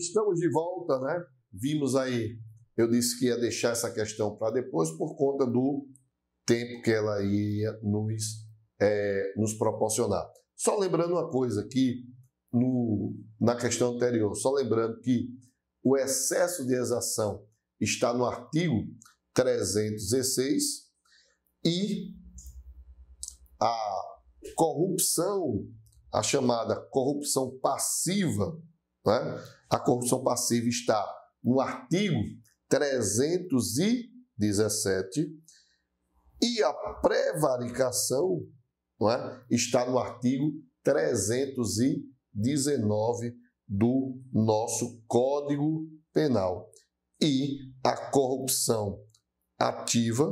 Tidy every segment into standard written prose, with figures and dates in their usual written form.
estamos de volta, né? Vimos aí, eu disse que ia deixar essa questão para depois por conta do tempo que ela ia nos proporcionar. Só lembrando uma coisa aqui, na questão anterior, só lembrando que o excesso de exação está no artigo 316 e a corrupção, a chamada corrupção passiva, né? A corrupção passiva está no artigo 317 e a prevaricação, não é? Está no artigo 319 do nosso Código Penal. E a corrupção ativa,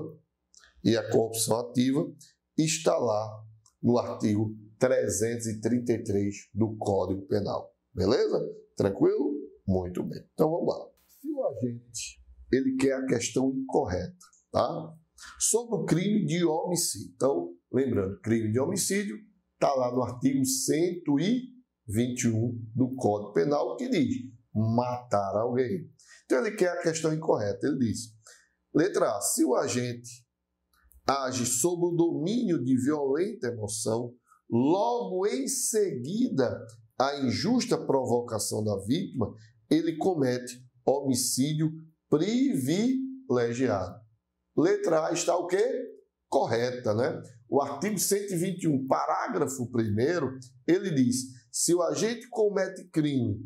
está lá no artigo 333 do Código Penal. Beleza? Tranquilo? Muito bem. Então vamos lá. Se o agente ele quer a questão incorreta, tá? Sobre o crime de homicídio. Então, lembrando, crime de homicídio está lá no artigo 121 do Código Penal, que diz matar alguém. Então ele quer a questão incorreta. Ele diz, letra A, se o agente age sob o domínio de violenta emoção, logo em seguida a injusta provocação da vítima, ele comete homicídio privilegiado. Letra A está o quê? Correta, né? O artigo 121, parágrafo 1º, ele diz, se o agente comete crime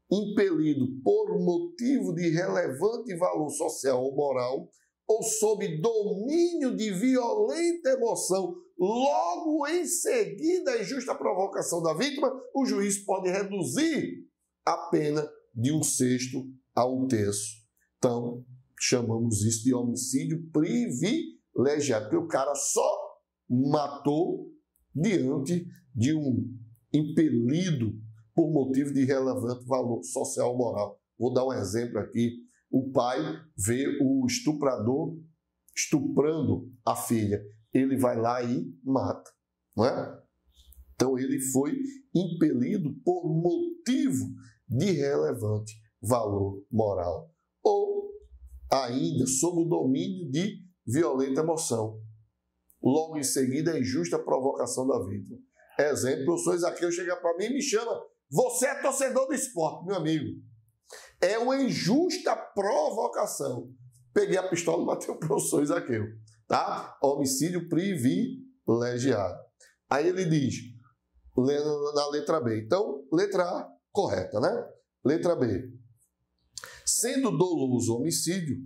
impelido por motivo de relevante valor social ou moral, ou sob domínio de violenta emoção, logo em seguida a injusta provocação da vítima, o juiz pode reduzir a pena de 1/6 a 1/3. Então, chamamos isso de homicídio privilegiado, porque o cara só matou diante de um impelido por motivo de relevante valor social ou moral. Vou dar um exemplo aqui. O pai vê o estuprador estuprando a filha. Ele vai lá e mata, não é? Então ele foi impelido por motivo de relevante valor moral. Ou ainda sob o domínio de violenta emoção. Logo em seguida a injusta provocação da vítima. Exemplo, o senhor Isaqueu chega para mim e me chama, você é torcedor do esporte, meu amigo. É uma injusta provocação. Peguei a pistola e matei o professor Isaqueu. Tá? Homicídio privilegiado. Aí ele diz, na letra B. Então, letra A, correta, né? Letra B. Sendo doloso homicídio,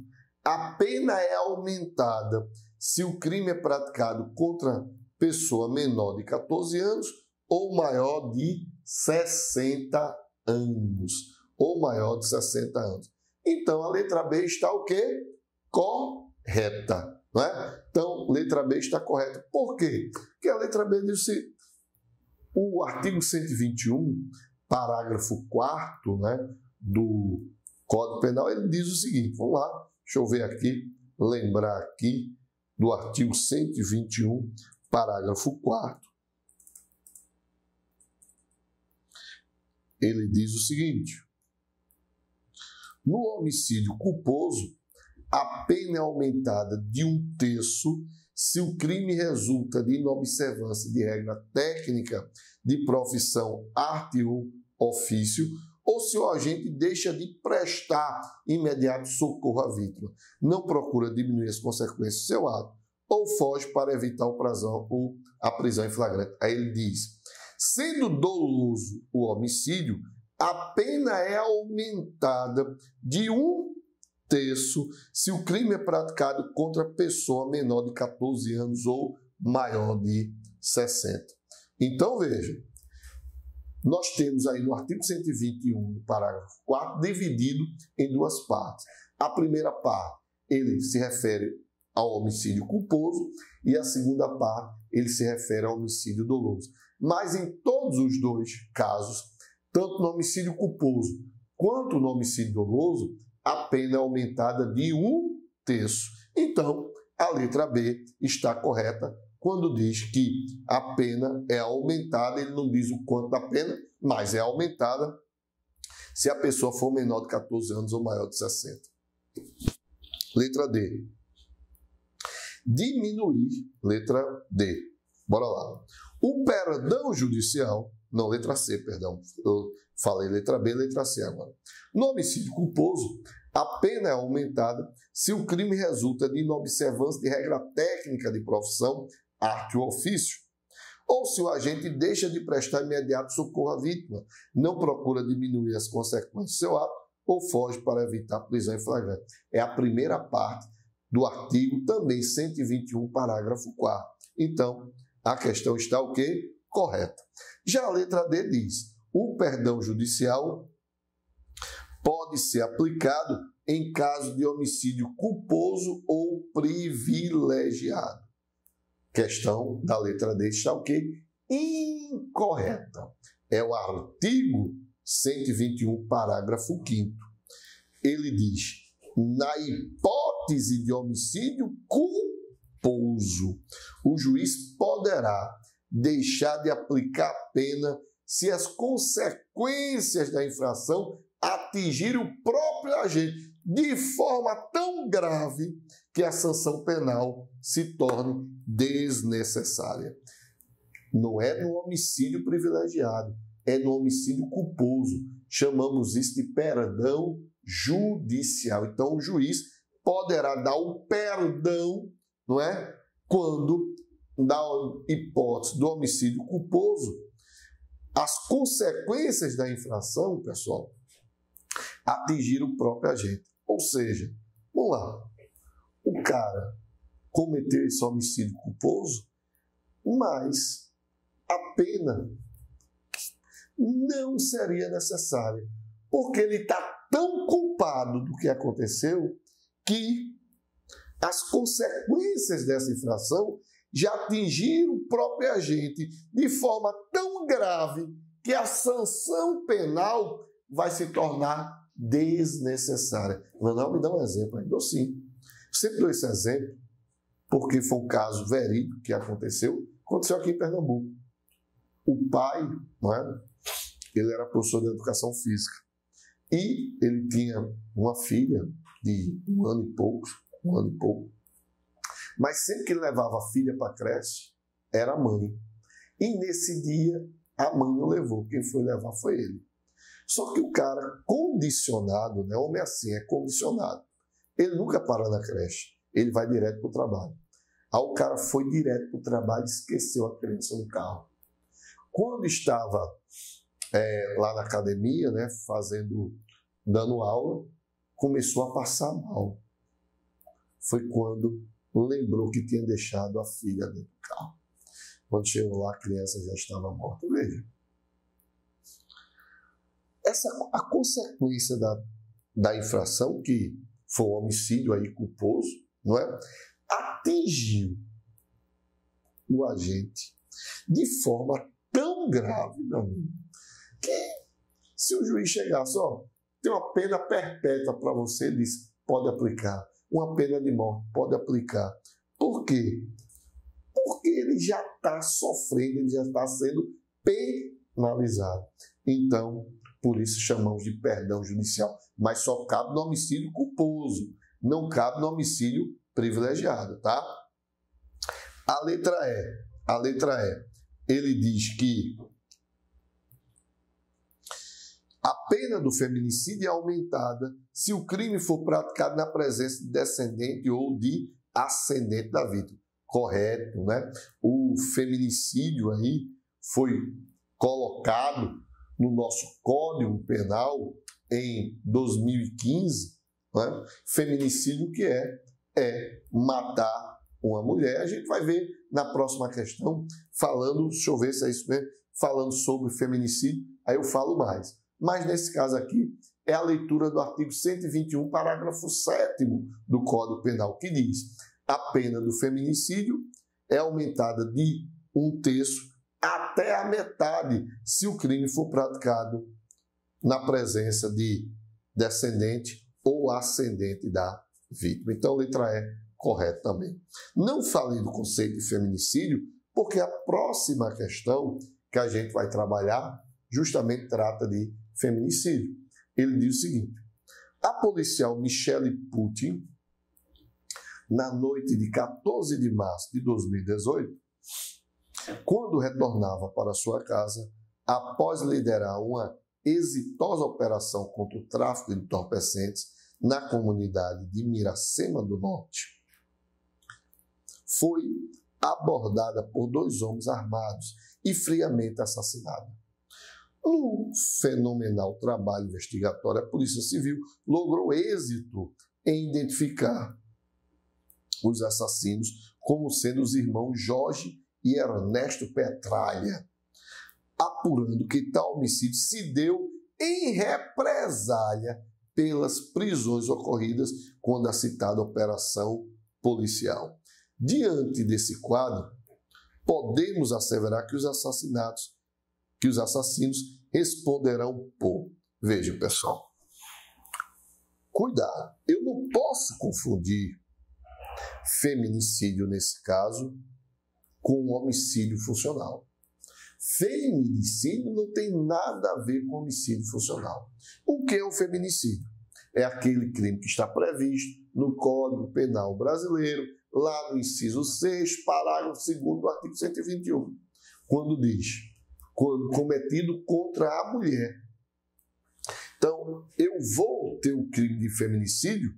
a pena é aumentada se o crime é praticado contra pessoa menor de 14 anos ou maior de 60 anos. Ou maior de 60 anos. Então, a letra B está o quê? Correta. Não é? Então, letra B está correta. Por quê? Porque a letra B diz o artigo 121, parágrafo 4º, né, do Código Penal, ele diz o seguinte, vamos lá, deixa eu ver aqui, lembrar aqui do artigo 121, parágrafo 4º. Ele diz o seguinte, no homicídio culposo, a pena é aumentada de 1/3 se o crime resulta de inobservância de regra técnica de profissão, arte ou ofício, ou se o agente deixa de prestar imediato socorro à vítima, não procura diminuir as consequências do seu ato, ou foge para evitar a prisão em flagrante. Aí ele diz, sendo doloso o homicídio, a pena é aumentada de 1/3 se o crime é praticado contra pessoa menor de 14 anos ou maior de 60. Então, veja, nós temos aí no artigo 121, parágrafo 4, dividido em duas partes. A primeira parte, ele se refere ao homicídio culposo e a segunda parte, ele se refere ao homicídio doloso. Mas em todos os dois casos, tanto no homicídio culposo quanto no homicídio doloso, a pena é aumentada de 1/3. Então, a letra B está correta quando diz que a pena é aumentada, ele não diz o quanto da pena, mas é aumentada se a pessoa for menor de 14 anos ou maior de 60. Letra D. Diminuir, letra D. Bora lá. O perdão judicial, não, letra C, perdão. Eu falei letra B, letra C agora. No homicídio culposo, a pena é aumentada se o crime resulta de inobservância de regra técnica de profissão, arte ou ofício, ou se o agente deixa de prestar imediato socorro à vítima, não procura diminuir as consequências do seu ato ou foge para evitar prisão em flagrante. É a primeira parte do artigo, também 121, parágrafo 4º. Então, a questão está o quê? Correta. Já a letra D diz: o perdão judicial pode ser aplicado em caso de homicídio culposo ou privilegiado. Questão da letra D está o quê? Incorreta. É o artigo 121, parágrafo 5º. Ele diz: na hipótese de homicídio culposo, o juiz poderá deixar de aplicar a pena se as consequências da infração atingirem o próprio agente de forma tão grave que a sanção penal se torne desnecessária. Não é no homicídio privilegiado, é no homicídio culposo. Chamamos isso de perdão judicial. Então, o juiz poderá dar o perdão, não é? Quando, na hipótese do homicídio culposo, as consequências da infração, pessoal, atingiram o próprio agente. Ou seja, vamos lá, o cara cometeu esse homicídio culposo, mas a pena não seria necessária, porque ele está tão culpado do que aconteceu que as consequências dessa infração já atingiram o próprio agente de forma tão grave que a sanção penal vai se tornar desnecessária. Manuel, me dá um exemplo aí. Dou sim. Eu sempre dou esse exemplo porque foi um caso verídico que aconteceu aqui em Pernambuco. O pai, não é? Ele era professor de educação física e ele tinha uma filha de um ano e pouco, mas sempre que ele levava a filha para a creche, era a mãe. E nesse dia, a mãe não levou. Quem foi levar foi ele. Só que o cara condicionado, né? Homem assim, é condicionado. Ele nunca para na creche. Ele vai direto para o trabalho. Aí o cara foi direto para o trabalho e esqueceu a criança no carro. Quando estava lá na academia, né, dando aula, começou a passar mal. Foi quando lembrou que tinha deixado a filha dentro do carro. Quando chegou lá, a criança já estava morta. Veja. A consequência da infração, que foi um homicídio aí culposo, não é? Atingiu o agente de forma tão grave, meu amigo, que se o juiz chegasse, tem uma pena perpétua para você, ele disse, pode aplicar. Uma pena de morte, pode aplicar. Por quê? Porque ele já está sofrendo, ele já está sendo penalizado. Então, por isso chamamos de perdão judicial. Mas só cabe no homicídio culposo, não cabe no homicídio privilegiado, tá? A letra E, ele diz que a pena do feminicídio é aumentada se o crime for praticado na presença de descendente ou de ascendente da vítima. Correto, né? O feminicídio aí foi colocado no nosso Código Penal em 2015, né? Feminicídio que é matar uma mulher. A gente vai ver na próxima questão, deixa eu ver se é isso mesmo, falando sobre feminicídio, aí eu falo mais. Mas nesse caso aqui, é a leitura do artigo 121, parágrafo 7º do Código Penal, que diz: a pena do feminicídio é aumentada de 1/3 até a metade se o crime for praticado na presença de descendente ou ascendente da vítima. Então, letra E, correto também. Não falei do conceito de feminicídio, porque a próxima questão que a gente vai trabalhar justamente trata de feminicídio. ele diz o seguinte: a policial Michele Putin, na noite de 14 de março de 2018, quando retornava para sua casa, após liderar uma exitosa operação contra o tráfico de entorpecentes na comunidade de Miracema do Norte, foi abordada por 2 homens armados e friamente assassinada. No fenomenal trabalho investigatório, a Polícia Civil logrou êxito em identificar os assassinos como sendo os irmãos Jorge e Ernesto Petralha, apurando que tal homicídio se deu em represália pelas prisões ocorridas quando a citada operação policial. Diante desse quadro, podemos asseverar que os assassinos responderão por... Veja, pessoal, cuidado, eu não posso confundir feminicídio, nesse caso, com homicídio funcional. Feminicídio não tem nada a ver com homicídio funcional. O que é o feminicídio? É aquele crime que está previsto no Código Penal Brasileiro, lá no inciso 6, parágrafo 2º do artigo 121, quando diz: quando cometido contra a mulher. Então, eu vou ter o crime de feminicídio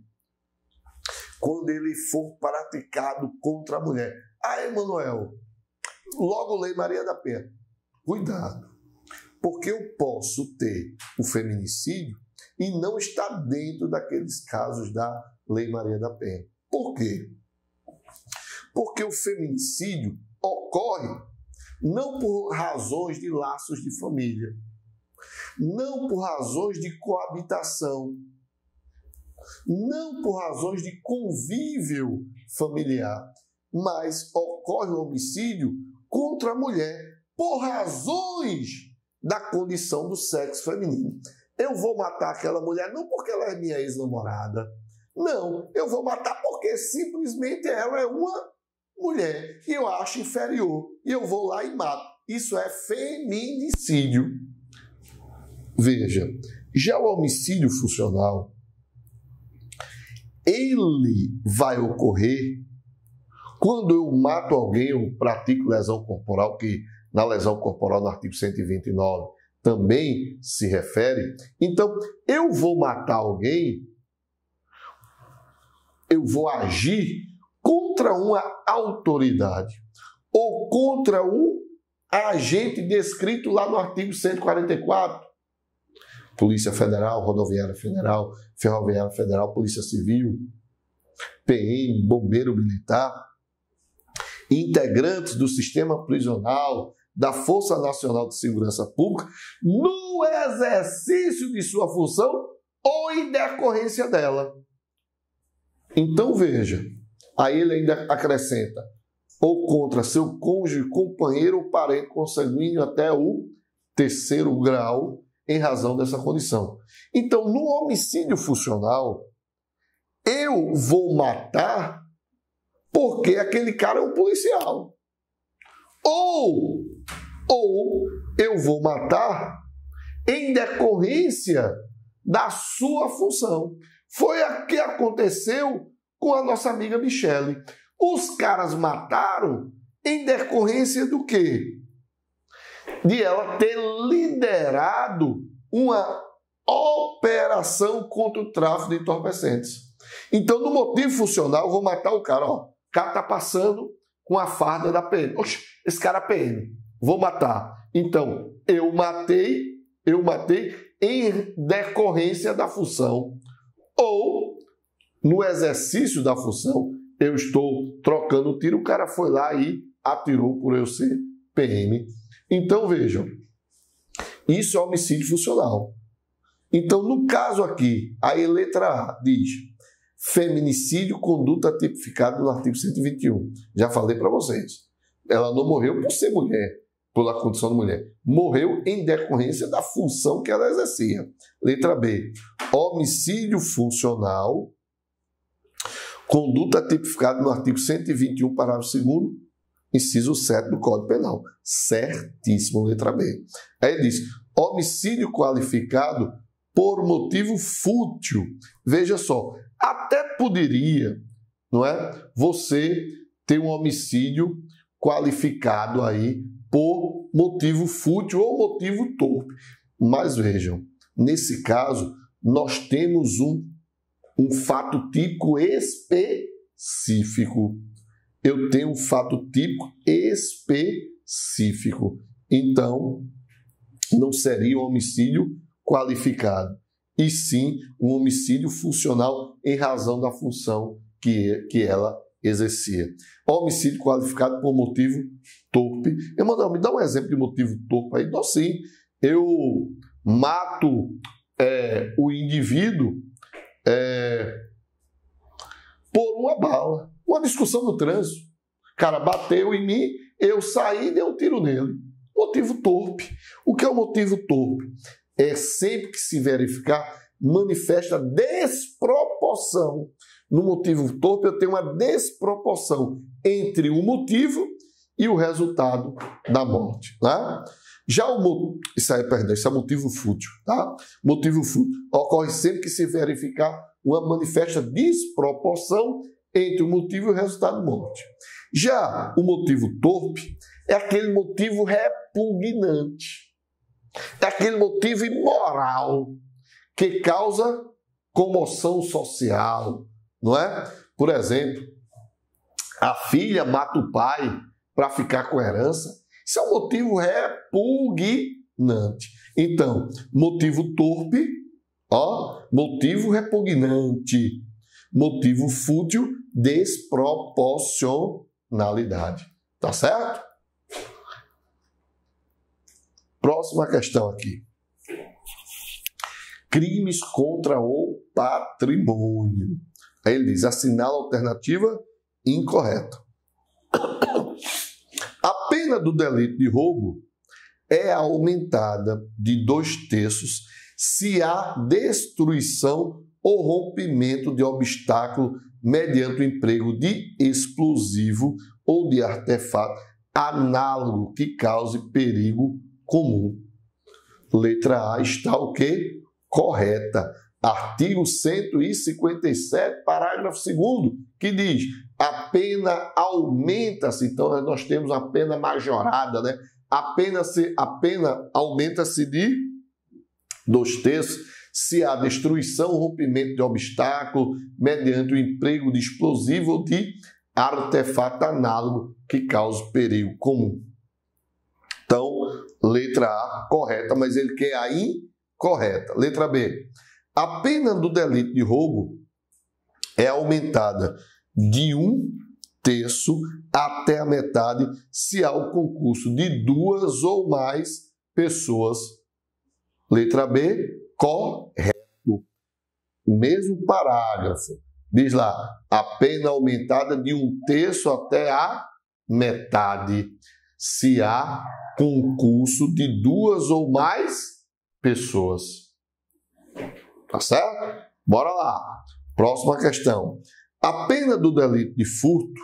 quando ele for praticado contra a mulher. Ah, Emanuel, logo Lei Maria da Penha. Cuidado, porque eu posso ter o feminicídio e não estar dentro daqueles casos da Lei Maria da Penha. Por quê? Porque o feminicídio ocorre não por razões de laços de família, não por razões de coabitação, não por razões de convívio familiar, mas ocorre o homicídio contra a mulher por razões da condição do sexo feminino. Eu vou matar aquela mulher não porque ela é minha ex-namorada, não, eu vou matar porque simplesmente ela é uma mulher que eu acho inferior e eu vou lá e mato. Isso é feminicídio. Veja, já o homicídio funcional, ele vai ocorrer quando eu mato alguém, eu pratico lesão corporal, que na lesão corporal, no artigo 129, também se refere. Então, eu vou matar alguém, eu vou agir contra uma autoridade ou contra um agente descrito lá no artigo 144. Polícia Federal, Rodoviária Federal, Ferroviária Federal, Polícia Civil, PM, Bombeiro Militar, integrantes do sistema prisional, da Força Nacional de Segurança Pública, no exercício de sua função ou em decorrência dela. Então veja, aí ele ainda acrescenta, ou contra seu cônjuge, companheiro ou parente consanguíneo até o 3º grau, em razão dessa condição. Então, no homicídio funcional, eu vou matar porque aquele cara é um policial. Ou eu vou matar em decorrência da sua função. Foi o que aconteceu com a nossa amiga Michele. Os caras mataram em decorrência do quê? De ela ter liderado uma operação contra o tráfico de entorpecentes. Então, no motivo funcional, eu vou matar o cara. Ó, o cara está passando com a farda da PM. Oxe, esse cara é PM. Vou matar. Então, eu matei em decorrência da função. Ou, no exercício da função, eu estou trocando o tiro, o cara foi lá e atirou por eu ser PM. Então, vejam, isso é homicídio funcional. Então, no caso aqui, a letra A diz feminicídio, conduta tipificada no artigo 121. Já falei para vocês. Ela não morreu por ser mulher, pela condição de mulher. Morreu em decorrência da função que ela exercia. Letra B, homicídio funcional, conduta tipificada no artigo 121, parágrafo 2º, inciso 7 do Código Penal. Certíssimo, letra B. Aí diz, homicídio qualificado por motivo fútil. Veja só, até poderia, não é, você ter um homicídio qualificado aí por motivo fútil ou motivo torpe. Mas vejam, nesse caso, nós temos um fato típico específico. Eu tenho um fato típico específico. Então, não seria um homicídio qualificado, e sim um homicídio funcional em razão da função que ela exercia. Homicídio qualificado por motivo torpe. Emanuel, me dá um exemplo de motivo torpe aí. Então, sim, eu mato o indivíduo por uma bala. Uma discussão no trânsito. O cara bateu em mim, eu saí e dei um tiro nele. Motivo torpe. O que é o motivo torpe? É sempre que se verificar, manifesta desproporção. No motivo torpe, eu tenho uma desproporção entre o motivo e o resultado da morte. Tá? Já isso é motivo fútil. Tá? Motivo fútil ocorre sempre que se verificar uma manifesta desproporção entre o motivo e o resultado da morte. Já o motivo torpe é aquele motivo repugnante. É aquele motivo imoral que causa comoção social, não é? Por exemplo, a filha mata o pai para ficar com a herança. Isso é um motivo repugnante. Então, motivo torpe, motivo repugnante. Motivo fútil, desproporcionalidade. Tá certo? Próxima questão aqui. Crimes contra o patrimônio. Aí ele diz, assinala a alternativa incorreta. A pena do delito de roubo é aumentada de 2/3 se há destruição ou rompimento de obstáculo mediante o emprego de explosivo ou de artefato análogo que cause perigo comum. Letra A está o quê? Correta. Artigo 157, parágrafo 2º, que diz, a pena aumenta-se, então nós temos a pena majorada, né? A pena aumenta-se de 2/3 se há destruição ou rompimento de obstáculo mediante o emprego de explosivo ou de artefato análogo que cause perigo comum. Então, letra A, correta, mas ele quer a incorreta. Letra B. A pena do delito de roubo é aumentada de 1/3 até a metade se há o concurso de 2 ou mais pessoas. Letra B, correto. Mesmo parágrafo. Diz lá, a pena aumentada de 1/3 até a metade se há concurso de 2 ou mais pessoas. Tá certo? Bora lá. Próxima questão. A pena do delito de furto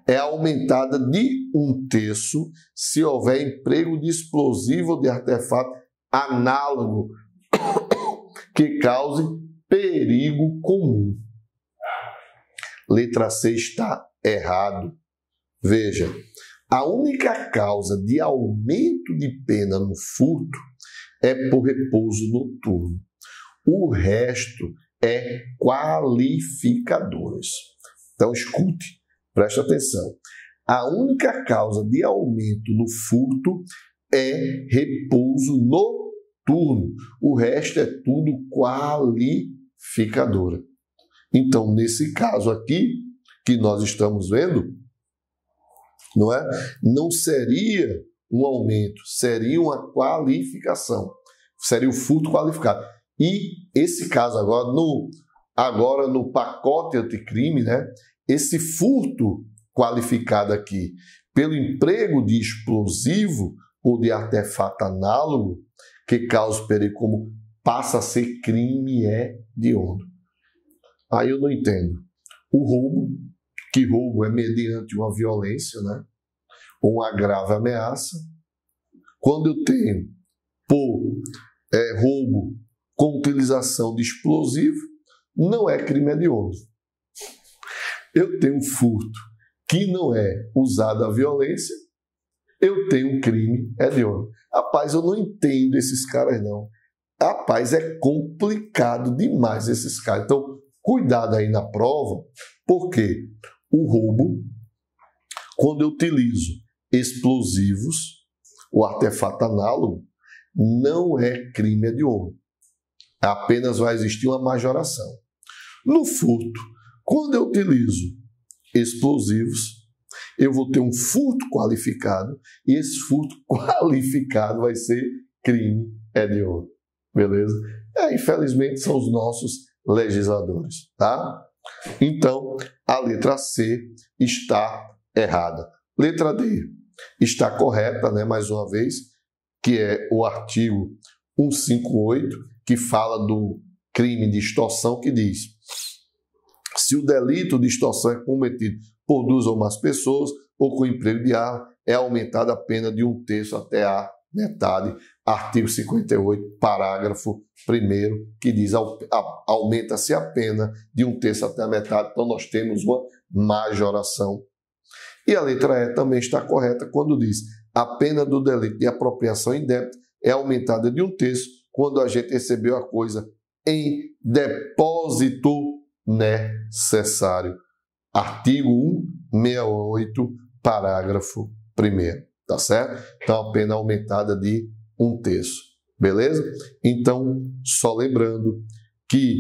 é aumentada de 1/3 se houver emprego de explosivo ou de artefato análogo que cause perigo comum. Letra C está errado. Veja, a única causa de aumento de pena no furto é por repouso noturno. O resto é qualificadores. Então, escute, preste atenção. A única causa de aumento no furto é repouso noturno. O resto é tudo qualificadora. Então, nesse caso aqui, que nós estamos vendo, não é? Não seria um aumento, seria uma qualificação. Seria o furto qualificado. E esse caso agora no pacote anticrime, né? Esse furto qualificado aqui pelo emprego de explosivo ou de artefato análogo que causa perigo comum passa a ser crime hediondo. Aí eu não entendo. O roubo, que roubo é mediante uma violência, né? Ou uma grave ameaça. Quando eu tenho por roubo com utilização de explosivo, não é crime hediondo. Eu tenho um furto que não é usado a violência, eu tenho um crime hediondo. Rapaz, eu não entendo esses caras, não. Rapaz, é complicado demais esses caras. Então, cuidado aí na prova, porque o roubo, quando eu utilizo explosivos, o artefato análogo, não é crime hediondo. Apenas vai existir uma majoração. No furto, quando eu utilizo explosivos, eu vou ter um furto qualificado e esse furto qualificado vai ser crime hediondo. Beleza? Infelizmente são os nossos legisladores, tá? Então, a letra C está errada. Letra D está correta, né? Mais uma vez, que é o artigo 158, que fala do crime de extorsão, que diz: se o delito de extorsão é cometido por duas ou mais pessoas ou com emprego de arma, é aumentada a pena de 1/3 até a metade. Artigo 58, parágrafo 1º, que diz: aumenta-se a pena de 1/3 até a metade. Então, nós temos uma majoração. E a letra E também está correta quando diz: a pena do delito de apropriação indébita é aumentada de 1/3 quando a gente recebeu a coisa em depósito necessário. Artigo 168, parágrafo 1º. Tá certo? Então, a pena aumentada de 1/3. Beleza? Então, só lembrando que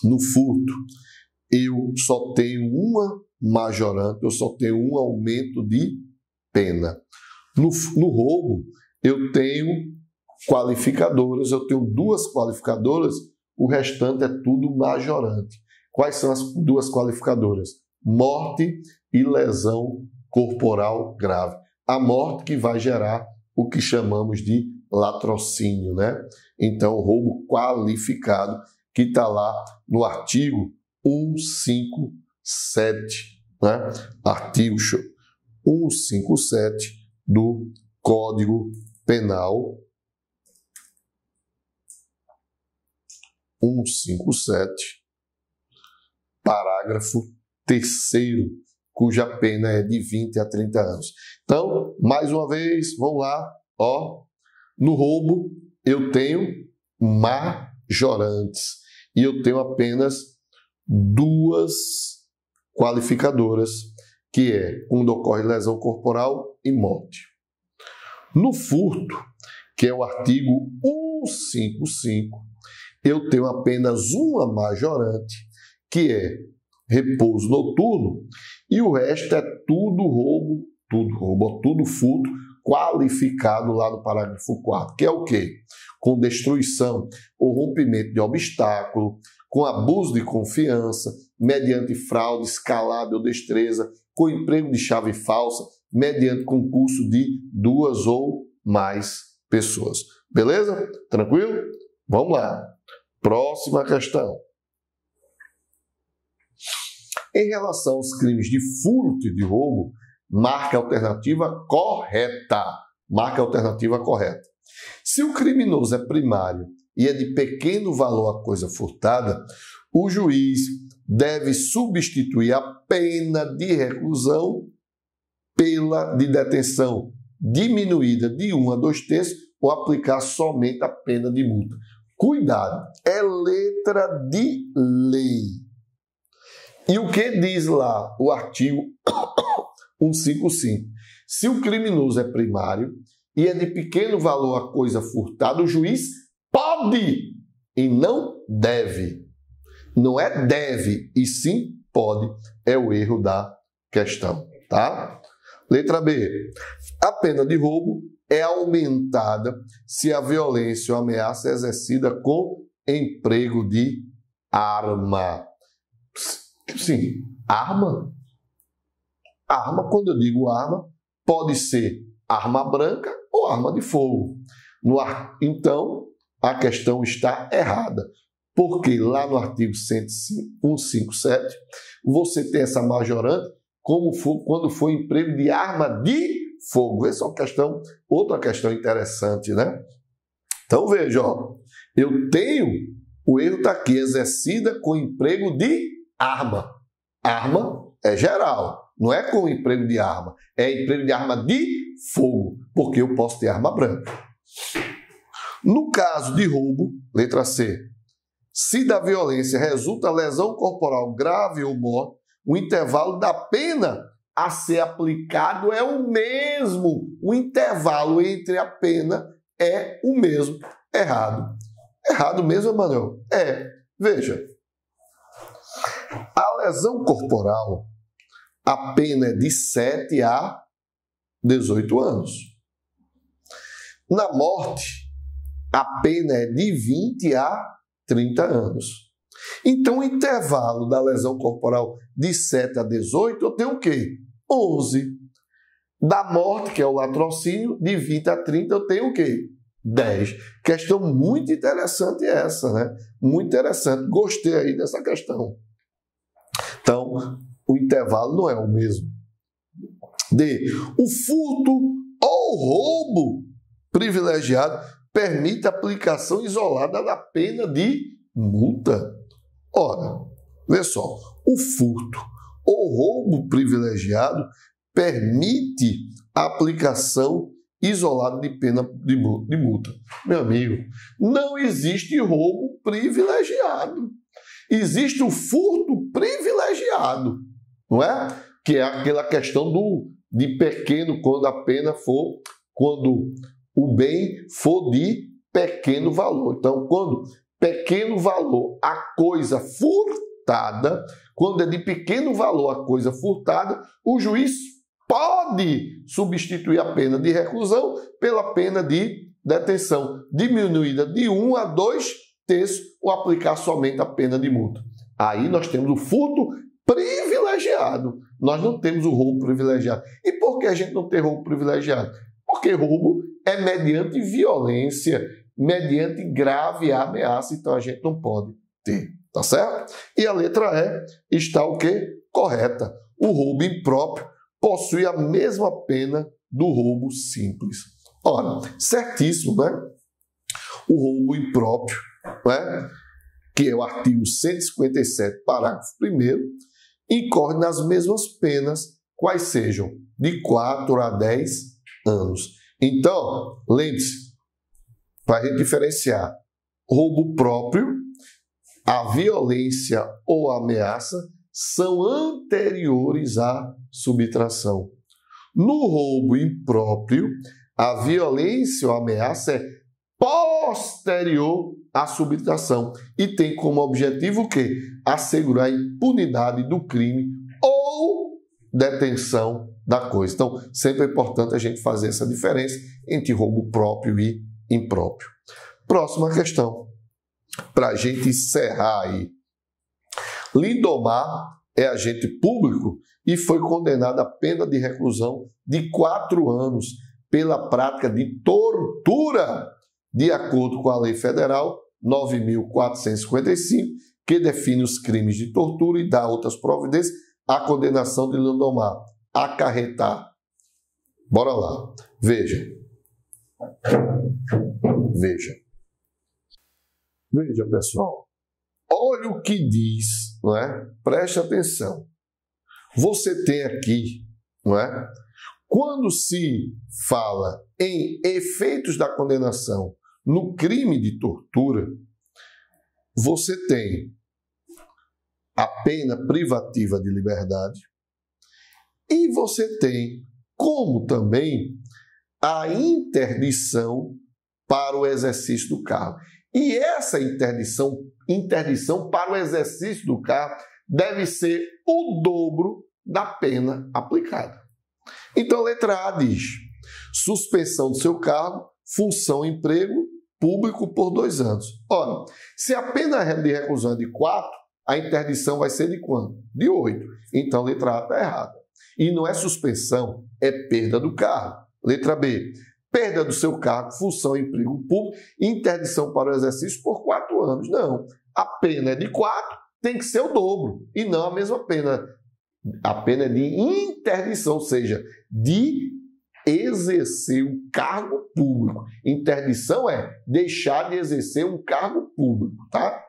no furto eu só tenho uma majorante, eu só tenho um aumento de pena. No roubo, eu tenho qualificadoras, eu tenho 2 qualificadoras, o restante é tudo majorante. Quais são as 2 qualificadoras? Morte e lesão corporal grave. A morte que vai gerar o que chamamos de latrocínio, né? Então, roubo qualificado, que está lá no artigo 157, né? Artigo 157 do Código Penal. 157, parágrafo 3º, cuja pena é de 20 a 30 anos. Então, mais uma vez, vamos lá, ó. No roubo, eu tenho majorantes e eu tenho apenas 2 qualificadoras, que é quando ocorre lesão corporal e morte. No furto, que é o artigo 155, eu tenho apenas uma majorante, que é repouso noturno, e o resto é tudo roubo, tudo furto qualificado lá no parágrafo 4, que é o quê? Com destruição ou rompimento de obstáculo, com abuso de confiança, mediante fraude, escalada ou destreza, com emprego de chave falsa, mediante concurso de 2 ou mais pessoas. Beleza? Tranquilo? Vamos lá. Próxima questão. Em relação aos crimes de furto e de roubo, marca a alternativa correta. Marca a alternativa correta. Se o criminoso é primário e é de pequeno valor a coisa furtada, o juiz deve substituir a pena de reclusão pela de detenção diminuída de 1 a 2/3 ou aplicar somente a pena de multa. Cuidado, é letra de lei. E o que diz lá o artigo 155? Se o criminoso é primário e é de pequeno valor a coisa furtada, o juiz pode e não deve. Não é deve, e sim pode. É o erro da questão, tá? Letra B. A pena de roubo é aumentada se a violência ou ameaça é exercida com emprego de arma. Sim, arma. Arma, quando eu digo arma, pode ser arma branca ou arma de fogo. Então, a questão está errada. Porque lá no artigo 157, você tem essa majorante quando for emprego de arma de fogo. Essa é outra questão interessante, né? Então, veja, ó, Eu tenho, o erro está aqui, exercida com emprego de arma. Arma é geral, não é com emprego de arma, é emprego de arma de fogo, porque eu posso ter arma branca. No caso de roubo, letra C, se da violência resulta lesão corporal grave ou morte, o intervalo da pena a ser aplicado é o mesmo. O intervalo entre a pena é o mesmo. Errado. Errado mesmo, Emanuel? É. Veja. A lesão corporal, a pena é de 7 a 18 anos. Na morte, a pena é de 20 a 30 anos. Então, o intervalo da lesão corporal de 7 a 18, eu tenho o quê? 11. Da morte, que é o latrocínio, de 20 a 30, eu tenho o quê? 10. Questão muito interessante essa, né? Muito interessante. Gostei aí dessa questão. Então, o intervalo não é o mesmo. D. O furto ou roubo privilegiado permite a aplicação isolada da pena de multa. Ora, vê só, o furto ou roubo privilegiado permite a aplicação isolada de pena de multa. Meu amigo, não existe roubo privilegiado. Existe o furto privilegiado, não é? Que é aquela questão de pequeno, quando o bem for de pequeno valor. Então, quando pequeno valor a coisa furtada, quando é de pequeno valor a coisa furtada, o juiz pode substituir a pena de reclusão pela pena de detenção, diminuída de 1 a 2 terços ou aplicar somente a pena de multa. Aí nós temos o furto privilegiado. Nós não temos o roubo privilegiado. E por que a gente não tem roubo privilegiado? Porque roubo é mediante violência, mediante grave ameaça, então a gente não pode ter, tá certo? E a letra E está o quê? Correta. O roubo impróprio possui a mesma pena do roubo simples. Ora, certíssimo, né? O roubo impróprio, né? Que é o artigo 157, parágrafo 1º, incorre nas mesmas penas, quais sejam de 4 a 10 anos. Então, lembre-se, para a gente diferenciar roubo próprio, a violência ou a ameaça são anteriores à subtração. No roubo impróprio, a violência ou a ameaça é posterior à subtração e tem como objetivo o quê? Assegurar a impunidade do crime ou detenção da coisa. Então, sempre é importante a gente fazer essa diferença entre roubo próprio e impróprio. Próxima questão, para a gente encerrar aí. Lindomar é agente público e foi condenado à pena de reclusão de 4 anos pela prática de tortura, de acordo com a Lei Federal 9.455, que define os crimes de tortura e dá outras providências. A condenação de Lindomar acarretar. Bora lá. Veja. Veja, pessoal. Olha o que diz, não é? Preste atenção. Você tem aqui, não é? Quando se fala em efeitos da condenação no crime de tortura, você tem a pena privativa de liberdade e você tem como também a interdição para o exercício do cargo. E essa interdição para o exercício do cargo deve ser o dobro da pena aplicada. Então, a letra A diz: suspensão do seu cargo, função, emprego público por 2 anos. Ora, se a pena de reclusão é de 4, a interdição vai ser de quanto? De 8. Então, a letra A está errada. E não é suspensão, é perda do cargo. Letra B: perda do seu cargo, função, emprego público, interdição para o exercício por 4 anos. Não. A pena é de 4, tem que ser o dobro. E não a mesma pena. A pena é de interdição, ou seja, de exercer um cargo público. Interdição é deixar de exercer um cargo público, tá?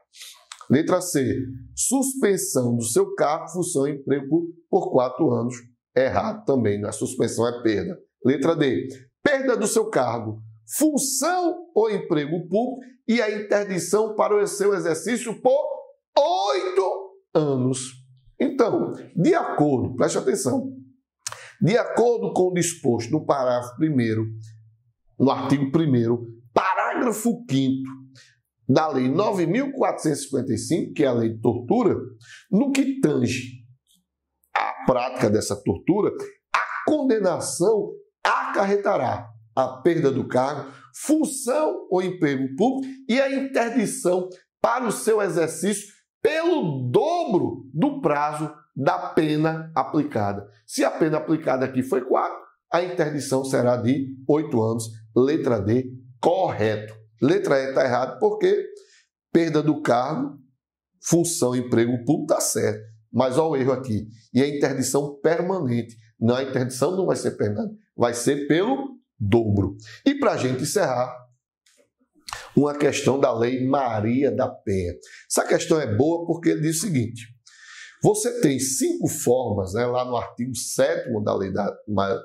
Letra C, suspensão do seu cargo, função ou emprego por 4 anos. Errado também, não é suspensão, é perda. Letra D, perda do seu cargo, função ou emprego público e a interdição para o seu exercício por 8 anos. Então, de acordo, preste atenção, de acordo com o disposto no parágrafo 1º, no artigo 1º, parágrafo 5º da Lei 9.455, que é a Lei de Tortura, no que tange à prática dessa tortura, a condenação acarretará a perda do cargo, função ou emprego público e a interdição para o seu exercício pelo dobro do prazo da pena aplicada. Se a pena aplicada aqui foi 4, a interdição será de 8 anos. Letra D, correto. Letra E está errado porque perda do cargo, função, emprego público está certo. Mas olha o erro aqui. E a interdição permanente. Não, a interdição não vai ser permanente, vai ser pelo dobro. E para a gente encerrar, uma questão da Lei Maria da Penha. Essa questão é boa porque ele diz o seguinte: você tem 5 formas, né, lá no artigo 7º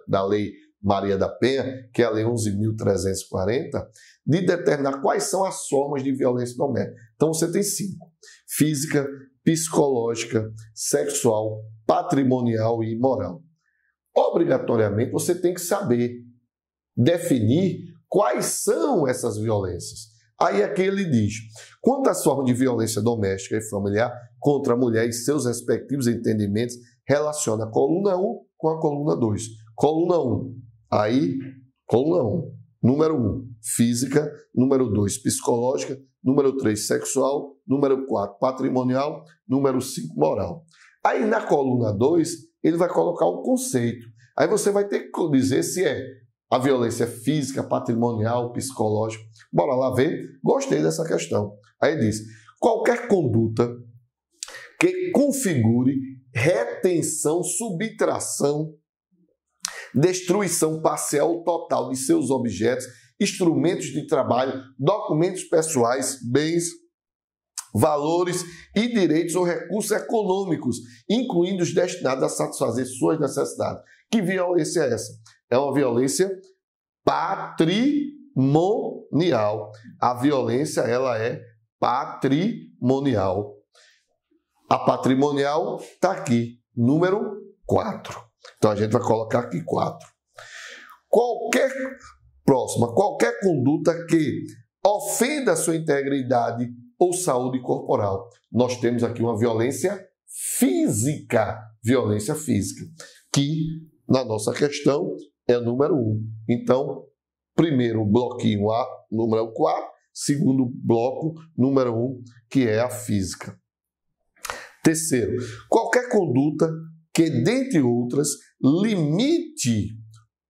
da Lei Maria da Penha, que é a Lei 11.340, de determinar quais são as formas de violência doméstica. Então você tem 5: física, psicológica, sexual, patrimonial e moral. Obrigatoriamente você tem que saber definir quais são essas violências. Aí aqui ele diz: quanto às formas de violência doméstica e familiar contra a mulher e seus respectivos entendimentos, relaciona a coluna 1 com a coluna 2. Coluna 1, aí, coluna 1, número 1, física, número 2, psicológica, número 3, sexual, número 4, patrimonial, número 5, moral. Aí na coluna 2, ele vai colocar um conceito. Aí você vai ter que dizer se é a violência física, patrimonial, psicológica. Bora lá ver? Gostei dessa questão. Aí diz: qualquer conduta que configure retenção, subtração, destruição parcial ou total de seus objetos, instrumentos de trabalho, documentos pessoais, bens, valores e direitos ou recursos econômicos, incluindo os destinados a satisfazer suas necessidades. Que violência é essa? É uma violência patrimonial. A violência, ela é patrimonial. A patrimonial está aqui, número 4. Então a gente vai colocar aqui 4. Qualquer conduta que ofenda a sua integridade ou saúde corporal. Nós temos aqui uma violência física, que na nossa questão é número 1. Então, primeiro bloquinho A, número 4, segundo bloco, número 1, que é a física. Terceiro, qualquer conduta que, dentre outras, limite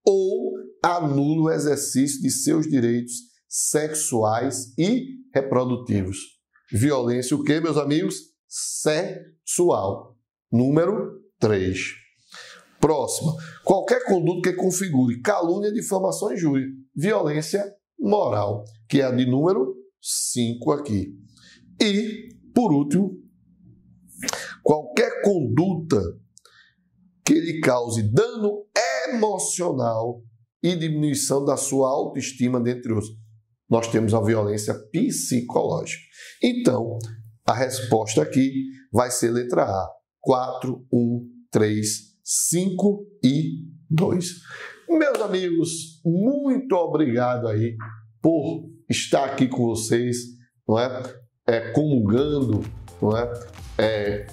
ou anule o exercício de seus direitos sexuais e reprodutivos. Violência o quê, meus amigos? Sexual. Número 3. Próxima. Qualquer conduta que configure calúnia, difamação e injúria. Violência moral, que é a de número 5 aqui. E, por último, qualquer conduta que lhe cause dano emocional e diminuição da sua autoestima, dentre outros. Nós temos a violência psicológica. Então, a resposta aqui vai ser letra A. 4, 1, 3, 5 e 2. Meus amigos, muito obrigado aí por estar aqui com vocês, não é? Comungando, não é?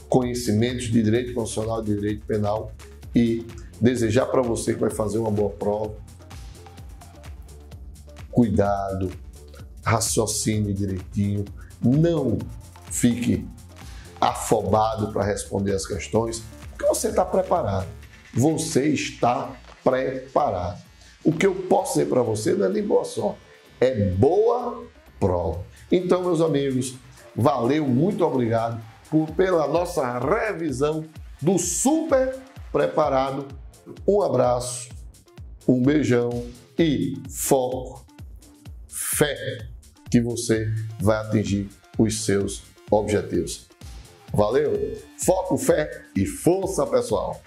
Conhecimentos de direito constitucional e de direito penal, e desejar para você que vai fazer uma boa prova, cuidado, raciocine direitinho, não fique afobado para responder as questões, porque você está preparado. Você está preparado. O que eu posso dizer para você não é nem boa sorte, é boa prova. Então, meus amigos, valeu, muito obrigado pela nossa revisão do Super Preparado. Um abraço Um beijão e foco, fé que você vai atingir os seus objetivos. Valeu? Foco, fé e força, pessoal!